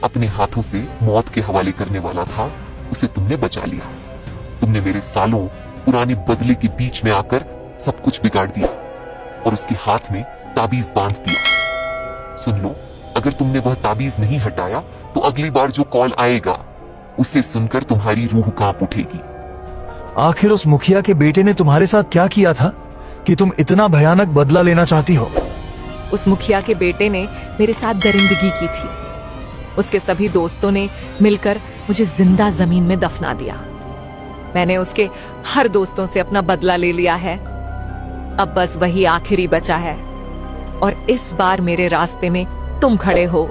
अपने हाथों से मौत के हवाले करने वाला था, उसे तुमने बचा लिया। तुमने मेरे सालों पुराने बदले के बीच में आकर सब कुछ बिगाड़ दिया और उसके हाथ में ताबीज बांध दिया। सुन लो, अगर तुमने वह ताबीज नहीं हटाया तो अगली बार जो कॉल आएगा उसे सुनकर तुम्हारी रूह कांप उठेगी। आखिर उस मुखिया के बेटे ने तुम्हारे साथ क्या किया था कि तुम इतना भयानक बदला लेना चाहती हो? उस मुखिया के बेटे ने मेरे साथ दरिंदगी की थी। उसके सभी दोस्तों ने मिलकर मुझे जिंदा जमीन में दफना दिया। मैंने उसके हर दोस्तों से अपना बदला ले लिया है। अब बस वही आखिरी बचा है और इस बार मेरे रास्ते में तुम खड़े हो।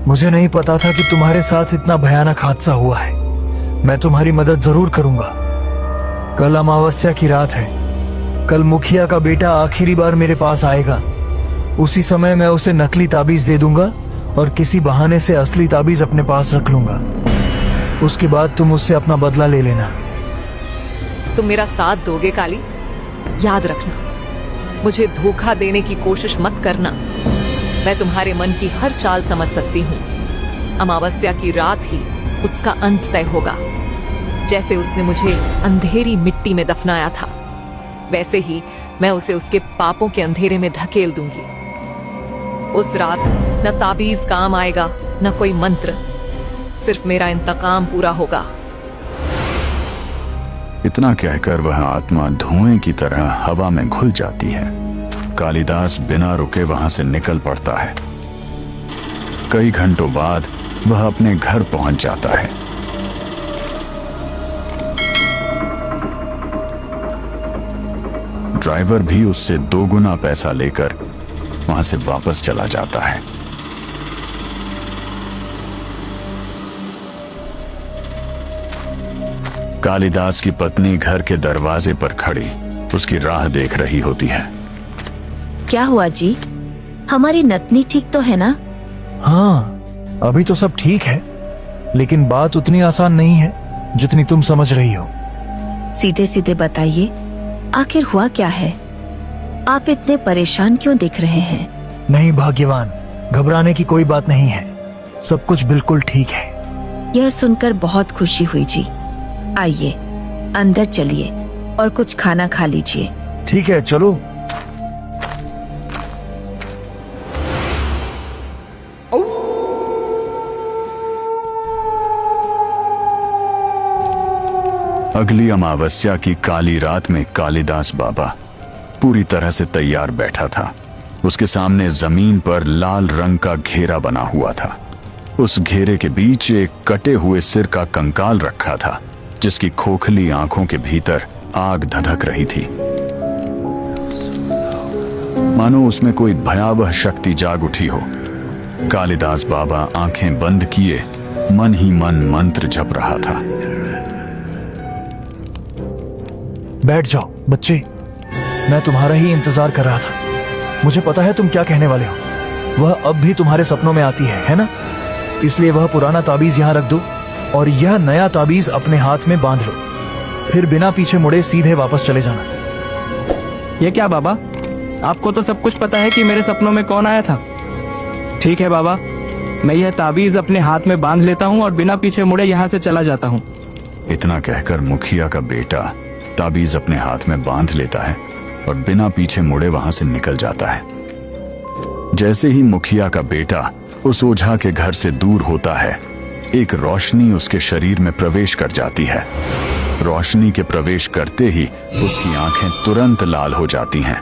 मुझे नहीं पता था कि तुम्हारे साथ इतना भयानक हादसा हुआ है। मैं तुम्हारी मदद जरूर करूंगा। कल अमावस्या की रात है। कल मुखिया का बेटा आखिरी बार मेरे पास आएगा। उसी समय मैं उसे नकली ताबीज दे दूंगा और किसी बहाने से असली ताबीज अपने पास रख लूंगा। उसके बाद तुम उससे अपना बदला ले लेना। तुम मेरा साथ दोगे काली? याद रखना, मुझे धोखा देने की कोशिश मत करना। मैं तुम्हारे मन की हर चाल समझ सकती हूँ। अमावस्या की रात ही उसका अंत तय होगा। जैसे उसने मुझे अंधेरी मिट्टी में दफनाया था, वैसे ही मैं उसे उसके पापों के अंधेरे में धकेल दूंगी। उस रात न ताबीज काम आएगा, न कोई मंत्र। सिर्फ मेरा इंतकाम पूरा होगा। इतना कहकर वह आत्मा धुएं की तरह हवा में घुल जाती है। कालिदास बिना रुके वहां से निकल पड़ता है। कई घंटों बाद वह अपने घर पहुंच जाता है। ड्राइवर भी उससे 2 गुना पैसा लेकर वहां से वापस चला जाता है। कालिदास की पत्नी घर के दरवाजे पर खड़ी उसकी राह देख रही होती है। क्या हुआ जी? हमारी नतनी ठीक तो है ना? हाँ, अभी तो सब ठीक है, लेकिन बात उतनी आसान नहीं है जितनी तुम समझ रही हो। सीधे सीधे बताइए, आखिर हुआ क्या है? आप इतने परेशान क्यों दिख रहे हैं? नहीं भाग्यवान, घबराने की कोई बात नहीं है। सब कुछ बिल्कुल ठीक है। यह सुनकर बहुत खुशी हुई जी। आइए अंदर चलिए और कुछ खाना खा लीजिए। ठीक है, चलो। अगली अमावस्या की काली रात में कालिदास बाबा पूरी तरह से तैयार बैठा था। उसके सामने जमीन पर लाल रंग का घेरा बना हुआ था। उस घेरे के बीच एक कटे हुए सिर का कंकाल रखा था, जिसकी खोखली आंखों के भीतर आग धधक रही थी। मानो उसमें कोई भयावह शक्ति जाग उठी हो। कालिदास बाबा आंखें बंद किए मन ही मन मंत्र जप रहा था। बैठ जाओ बच्चे, मैं तुम्हारा ही इंतजार कर रहा था। मुझे पता है तुम क्या कहने वाले हो। वह अब भी तुम्हारे सपनों में आती है ना? इसलिए वह पुराना ताबीज यहाँ रख दो और यह नया ताबीज अपने हाथ में बांध लो। फिर बिना पीछे मुड़े सीधे वापस चले जाना। ये क्या बाबा? आपको तो सब कुछ पता है कि मेरे सपनों में कौन आया था। ठीक है बाबा, मैं यह ताबीज अपने हाथ में बांध लेता हूँ और बिना पीछे मुड़े यहाँ से चला जाता हूँ। इतना कहकर मुखिया का बेटा ताबीज अपने हाथ में बांध लेता है और बिना पीछे मुड़े वहां से निकल जाता है। जैसे ही मुखिया का बेटा उस ओझा के घर से दूर होता है, एक रोशनी उसके शरीर में प्रवेश कर जाती है। रोशनी के प्रवेश करते ही उसकी आंखें तुरंत लाल हो जाती हैं।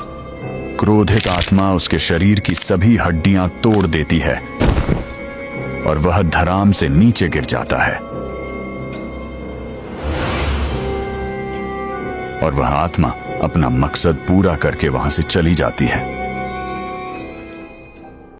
क्रोधित आत्मा उसके शरीर की सभी हड्डियां तोड़ देती है और वह धराम से नीचे गिर जाता है। और वह आत्मा अपना मकसद पूरा करके वहां से चली जाती है।